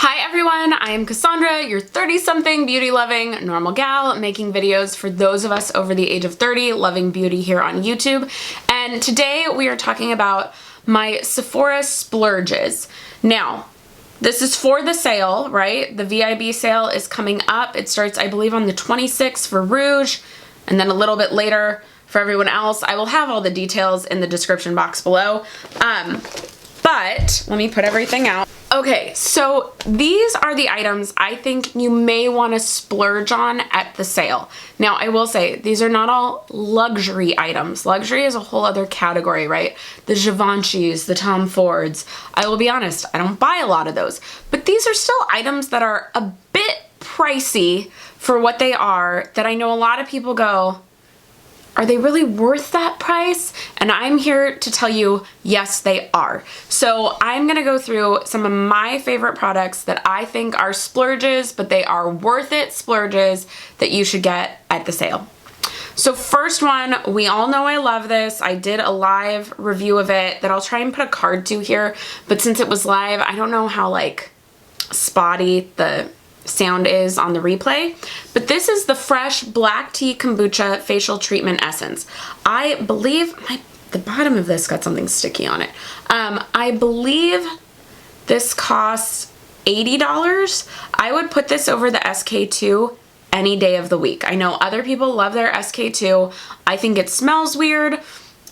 Hi everyone, I am Cassandra, your 30-something beauty-loving normal gal making videos for those of us over the age of 30 loving beauty here on YouTube. And today we are talking about my Sephora Splurges. Now, this is for the sale, right? The VIB sale is coming up. It starts, I believe, on the 26th for Rouge, and then a little bit later for everyone else. I will have all the details in the description box below. But let me put everything out. Okay, so these are the items I think you may want to splurge on at the sale. Now, I will say, these are not all luxury items. Luxury is a whole other category, right? The Givenchy's, the Tom Fords. I will be honest, I don't buy a lot of those. But these are still items that are a bit pricey for what they are, that I know a lot of people go, are they really worth that price? And I'm here to tell you, yes, they are. So I'm gonna go through some of my favorite products that I think are splurges, but they are worth it splurges that you should get at the sale. So first one, we all know I love this. I did a live review of it that I'll try and put a card to here, but since it was live, I don't know how like spotty the sound is on the replay, but this is the Fresh Black Tea Kombucha Facial Treatment Essence. I believe the bottom of this got something sticky on it. I believe this costs $80. I would put this over the SK2 any day of the week. I know other people love their SK2. I think it smells weird.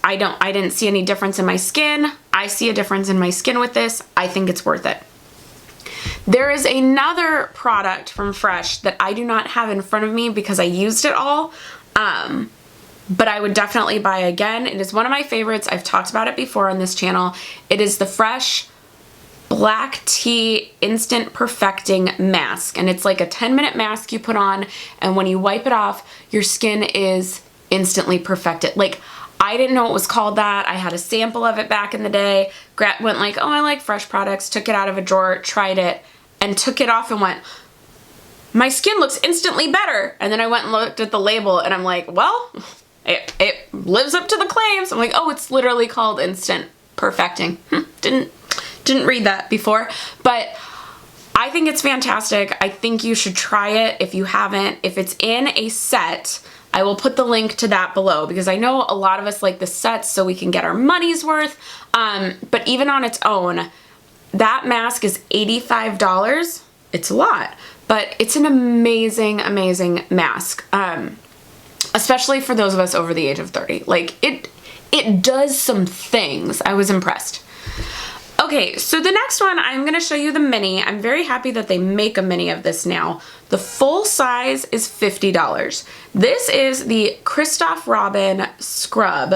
I didn't see any difference in my skin. I see a difference in my skin with this. I think it's worth it. There is another product from Fresh that I do not have in front of me because I used it all, but I would definitely buy again. It is one of my favorites. I've talked about it before on this channel. It is the Fresh Black Tea Instant Perfecting Mask, and it's like a 10-minute mask you put on, and when you wipe it off, your skin is instantly perfected. Like, I didn't know it was called that. I had a sample of it back in the day. Went like, oh, I like Fresh products, took it out of a drawer, tried it, and took it off and went, my skin looks instantly better. And then I went and looked at the label and I'm like, well, it lives up to the claims. I'm like, oh, it's literally called Instant Perfecting. Didn't read that before, but I think it's fantastic. I think you should try it if you haven't. If it's in a set, I will put the link to that below because I know a lot of us like the sets so we can get our money's worth. But even on its own, that mask is $85. It's a lot, but it's an amazing, amazing mask. Especially for those of us over the age of 30. Like it does some things. I was impressed. Okay, so the next one, I'm gonna show you the mini. I'm very happy that they make a mini of this now. The full size is $50. This is the Christoph Robin Scrub.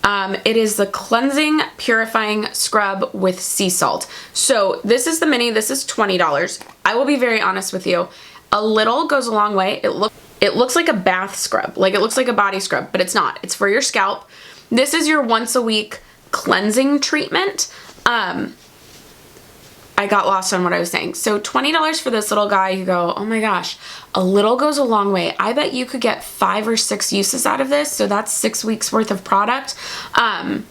It is the Cleansing Purifying Scrub with Sea Salt. So this is the mini, this is $20. I will be very honest with you. A little goes a long way. It looks like a bath scrub, like it looks like a body scrub, but it's not. It's for your scalp. This is your once a week cleansing treatment. I got lost on what I was saying. So $20 for this little guy, you go, oh my gosh, a little goes a long way. I bet you could get 5 or 6 uses out of this. So that's 6 weeks worth of product, to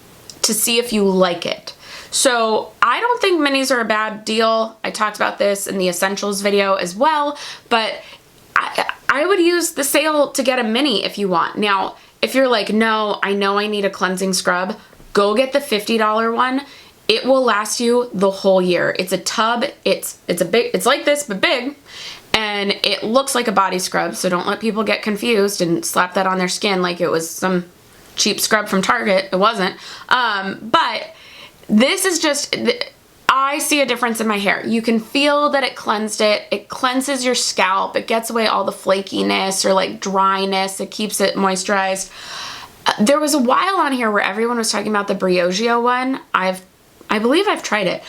see if you like it. So I don't think minis are a bad deal. I talked about this in the essentials video as well, but I would use the sale to get a mini if you want. Now, if you're like, no, I know I need a cleansing scrub, go get the $50 one. It will last you the whole year. It's a tub, it's like this, but big, and it looks like a body scrub, so don't let people get confused and slap that on their skin like it was some cheap scrub from Target. It wasn't. But this is just, I see a difference in my hair. You can feel that it cleansed it. It cleanses your scalp. It gets away all the flakiness or like dryness. It keeps it moisturized. There was a while on here where everyone was talking about the Briogeo one. I believe I've tried it.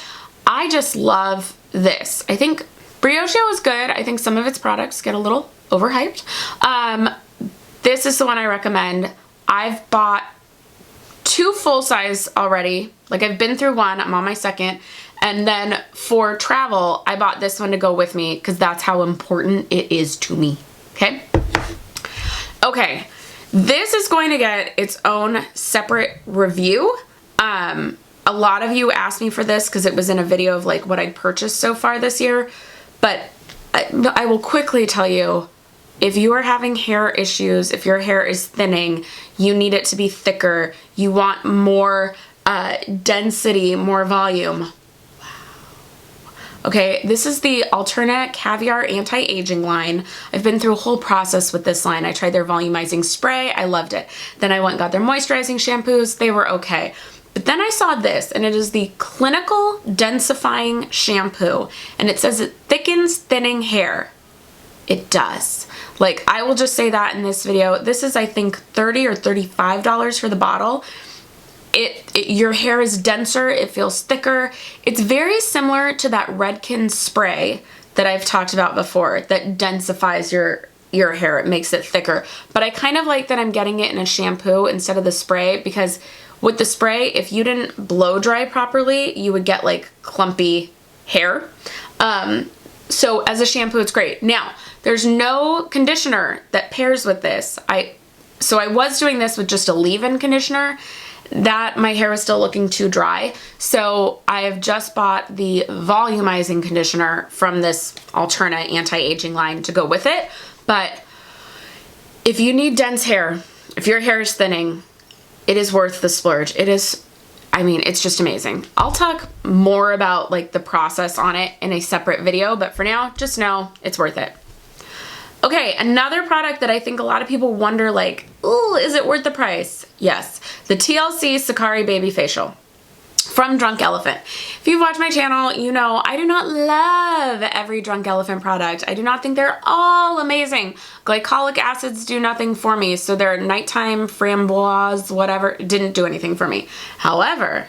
I just love this. I think Briogeo is good. I think some of its products get a little overhyped. This is the one I recommend. I've bought 2 full size already. Like I've been through one, I'm on my second. And then for travel, I bought this one to go with me because that's how important it is to me. Okay? This is going to get its own separate review. A lot of you asked me for this because it was in a video of like what I'd purchased so far this year, but I will quickly tell you, if you are having hair issues, if your hair is thinning, you need it to be thicker, you want more density, more volume. Okay, this is the Alterna Caviar Anti-Aging line. I've been through a whole process with this line. I tried their volumizing spray, I loved it. Then I went and got their moisturizing shampoos, they were okay. But then I saw this, and it is the Clinical Densifying Shampoo, and it says it thickens thinning hair. It does. Like, I will just say that in this video. This is, I think, $30 or $35 for the bottle. Your hair is denser, it feels thicker. It's very similar to that Redken spray that I've talked about before that densifies your hair. It makes it thicker. But I kind of like that I'm getting it in a shampoo instead of the spray, because with the spray, if you didn't blow dry properly, you would get like clumpy hair. So as a shampoo, it's great. Now, there's no conditioner that pairs with this. So I was doing this with just a leave-in conditioner. That my hair was still looking too dry. So I have just bought the volumizing conditioner from this Alterna anti-aging line to go with it. But if you need dense hair, if your hair is thinning, it is worth the splurge. It is, I mean, it's just amazing. I'll talk more about like the process on it in a separate video, but for now, just know it's worth it. Okay, another product that I think a lot of people wonder, like, ooh, is it worth the price? Yes, the TLC Sakari Baby Facial from Drunk Elephant. If you've watched my channel, you know I do not love every Drunk Elephant product. I do not think they're all amazing. Glycolic acids do nothing for me, so their nighttime framboise, whatever, didn't do anything for me. However,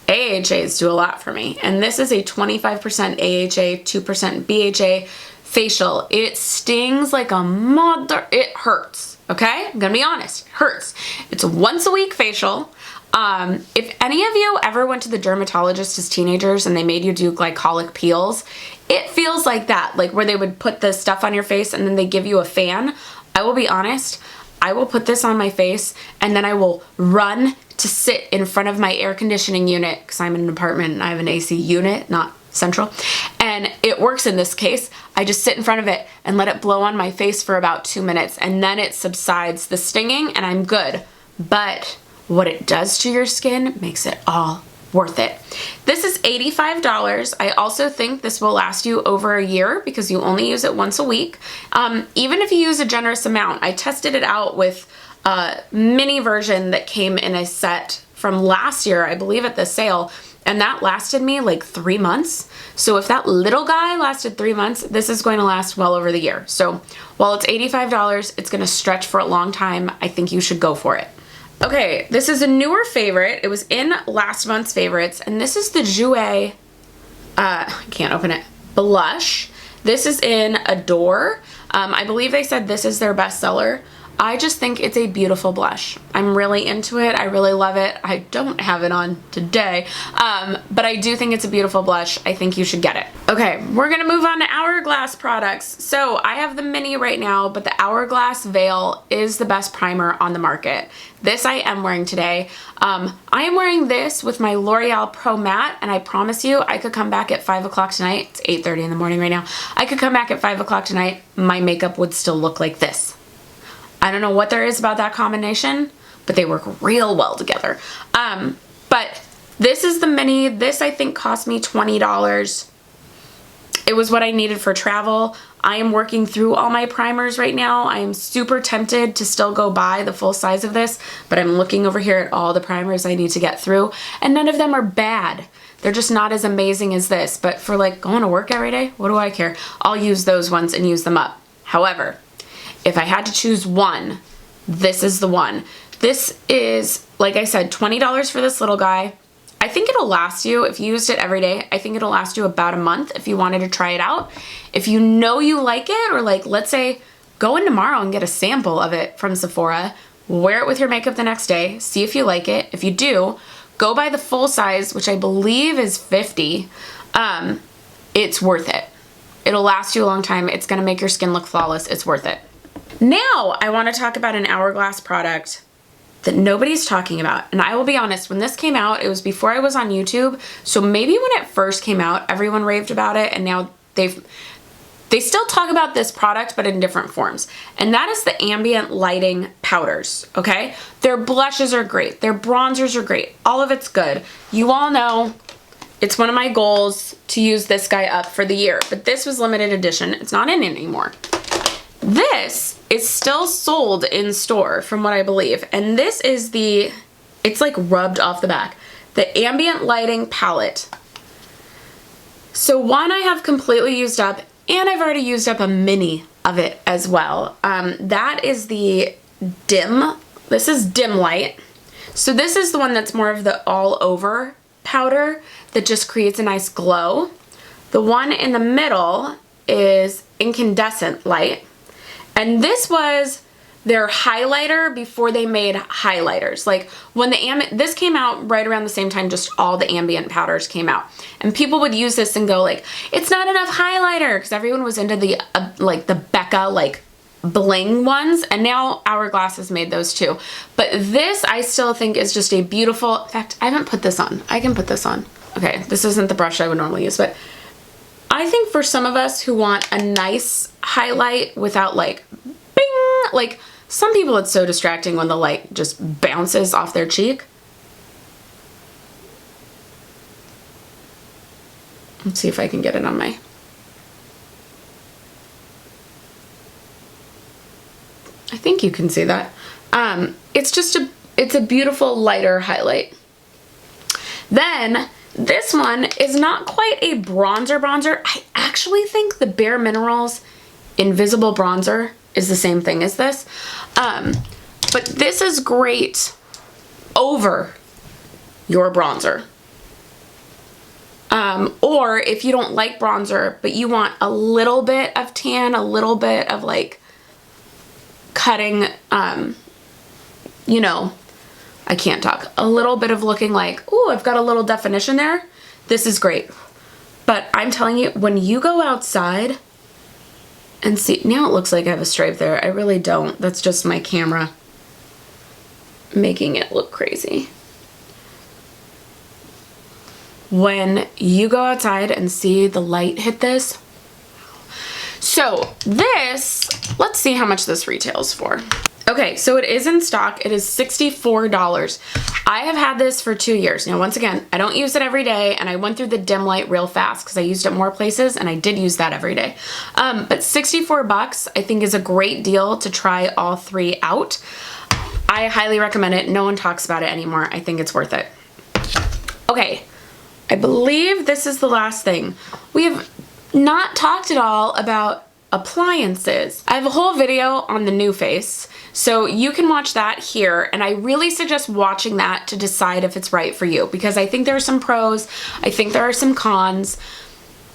AHAs do a lot for me, and this is a 25% AHA, 2% BHA facial. It stings like a mother. It hurts, okay? I'm gonna be honest, it hurts. It's a once a week facial. If any of you ever went to the dermatologist as teenagers and they made you do glycolic peels, it feels like that, like where they would put the stuff on your face and then they give you a fan. I will be honest, I will put this on my face and then I will run to sit in front of my air conditioning unit, because I'm in an apartment and I have an AC unit, not central, and it works in this case. I just sit in front of it and let it blow on my face for about 2 minutes, and then it subsides the stinging and I'm good. But what it does to your skin makes it all worth it. This is $85. I also think this will last you over a year because you only use it once a week. Even if you use a generous amount. I tested it out with a mini version that came in a set from last year, I believe at the sale, and that lasted me like 3 months. So if that little guy lasted 3 months, this is going to last well over the year. So while it's $85, it's going to stretch for a long time. I think you should go for it. Okay, this is a newer favorite. It was in last month's favorites, and this is the Jouer, I can't open it, blush. This is in Adore. I believe they said this is their bestseller. I just think it's a beautiful blush. I'm really into it. I really love it. I don't have it on today, but I do think it's a beautiful blush. I think you should get it. Okay, we're gonna move on to Hourglass products. So I have the mini right now, but the Hourglass Veil is the best primer on the market. This I am wearing today. I am wearing this with my L'Oreal Pro Matte, and I promise you I could come back at 5 o'clock tonight. It's 8:30 in the morning right now. I could come back at 5 o'clock tonight. My makeup would still look like this. I don't know what there is about that combination, but they work real well together. But this is the mini. This I think cost me $20. It was what I needed for travel. I am working through all my primers right now. I am super tempted to still go buy the full size of this, but I'm looking over here at all the primers I need to get through, and none of them are bad. They're just not as amazing as this, but for like going to work every day, what do I care? I'll use those ones and use them up. However, if I had to choose one, this is the one. This is, like I said, $20 for this little guy. I think it'll last you, if you used it every day, I think it'll last you about a month if you wanted to try it out. If you know you like it, or like, let's say, go in tomorrow and get a sample of it from Sephora, wear it with your makeup the next day, see if you like it. If you do, go buy the full size, which I believe is 50. It's worth it. It'll last you a long time. It's gonna make your skin look flawless. It's worth it. Now, I wanna talk about an Hourglass product that nobody's talking about. And I will be honest, when this came out, it was before I was on YouTube. So maybe when it first came out, everyone raved about it, and now they still talk about this product, but in different forms. And that is the ambient lighting powders, okay? Their blushes are great. Their bronzers are great. All of it's good. You all know it's one of my goals to use this guy up for the year, but this was limited edition. It's not in anymore. This is still sold in store from what I believe. And this is it's like rubbed off the back, the ambient lighting palette. So one I have completely used up, and I've already used up a mini of it as well. That is the this is dim light. So this is the one that's more of the all over powder that just creates a nice glow. The one in the middle is incandescent light. And this was their highlighter before they made highlighters. Like when this came out right around the same time, just all the ambient powders came out. And people would use this and go like, it's not enough highlighter, because everyone was into the like the Becca like bling ones, and now Hourglass has made those too. But this I still think is just a beautiful, in fact, I haven't put this on. I can put this on. Okay, this isn't the brush I would normally use, but I think for some of us who want a nice highlight without like, bing, like some people it's so distracting when the light just bounces off their cheek. Let's see if I can get it on my, I think you can see that. It's a beautiful lighter highlight. Then this one is not quite a bronzer. I actually think the Bare Minerals Invisible Bronzer is the same thing as this. But this is great over your bronzer. Or if you don't like bronzer, but you want a little bit of tan, a little bit of like cutting, you know, I can't talk. A little bit of looking like, ooh, I've got a little definition there. This is great. But I'm telling you, when you go outside and see, now it looks like I have a stripe there. I really don't. That's just my camera making it look crazy. When you go outside and see the light hit this. So this, let's see how much this retails for. Okay, so it is in stock. It is $64. I have had this for 2 years. Now, once again, I don't use it every day, and I went through the dim light real fast because I used it more places, and I did use that every day. But 64 bucks, I think, is a great deal to try all three out. I highly recommend it. No one talks about it anymore. I think it's worth it. Okay, I believe this is the last thing. We have not talked at all about appliances. I have a whole video on the NuFace, so you can watch that here, and I really suggest watching that to decide if it's right for you, because I think there are some pros, I think there are some cons.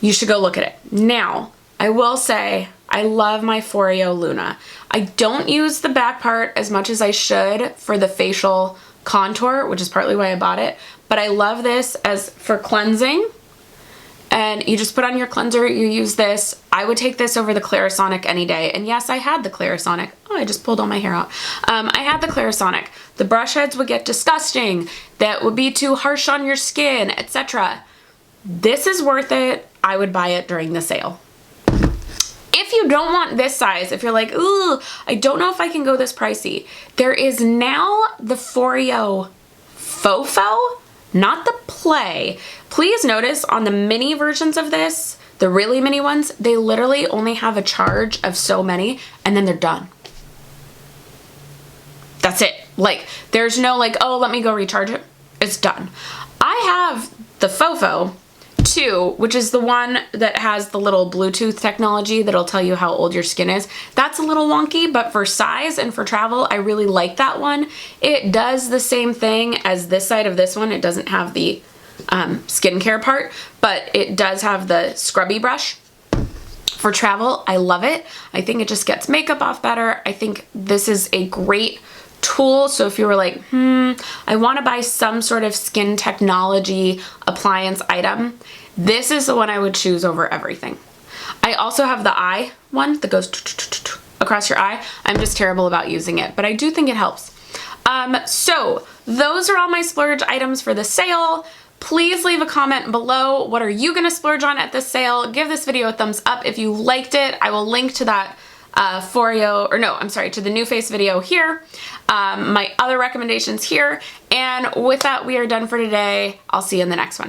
You should go look at it. Now, I will say, I love my Foreo Luna. I don't use the back part as much as I should for the facial contour, which is partly why I bought it, but I love this as for cleansing. And you just put on your cleanser, you use this. I would take this over the Clarisonic any day. And yes, I had the Clarisonic. Oh, I just pulled all my hair out. I had the Clarisonic. The brush heads would get disgusting. That would be too harsh on your skin, etc. This is worth it. I would buy it during the sale. If you don't want this size, if you're like, ooh, I don't know if I can go this pricey, there is now the Foreo Fofo, not the Play. Please notice on the mini versions of this, the really mini ones, they literally only have a charge of so many and then they're done. That's it. Like, there's no like, oh, let me go recharge it. It's done. I have the Fofo 2, which is the one that has the little Bluetooth technology that'll tell you how old your skin is. That's a little wonky, but for size and for travel, I really like that one. It does the same thing as this side of this one. It doesn't have the skincare part, but it does have the scrubby brush. For travel, I love it. I think it just gets makeup off better. I think this is a great tool. So if you were like, I want to buy some sort of skin technology appliance item, this is the one I would choose over everything. I also have the eye one that goes across your eye. I'm just terrible about using it, but I do think it helps. So those are all my splurge items for the sale. Please leave a comment below. What are you gonna splurge on at this sale? Give this video a thumbs up if you liked it. I will link to that to the NuFace video here, my other recommendations here, and with that we are done for today. I'll see you in the next one.